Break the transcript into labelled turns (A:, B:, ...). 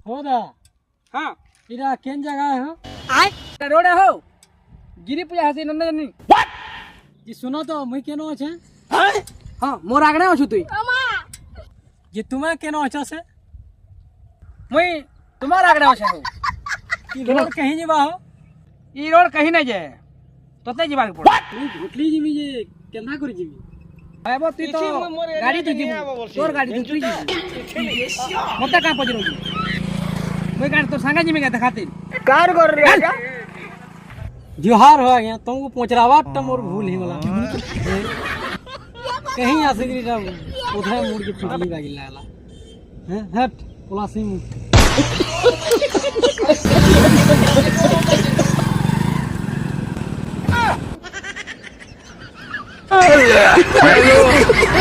A: होदा
B: हाँ
A: इरा केन जगह है
B: आय रोड हो गिरी पूजा हसी नन्ना जनी
A: जी सुनो तो मुई केनो छे
B: हाँ मोर आगणे अछु तुई
A: जे तुम्हें केनो अच्छा से
B: मुई तुम्हार आगणे अछु हो
A: ई रोड कहीं जीवा हो
B: ई रोड कहीं नहीं जाए तोते जीवा के पड़
A: तुई घुटली जीवी जे केना करी जीवी
B: आबो तुई तो गाड़ी तू जीव तोर गाड़ी तू जीव मते का पजरो जी मुई गाड़ी तो संगा जीमे के दिखाते कार कर रे आजा
A: जोहार हो गया तुमको पहुंचरावा त मोर भूल ही वाला कहीं आ सकरी का उधर मुड़ के फुटली बागी लागला हैं हट पुलासी मुड़
C: Hello.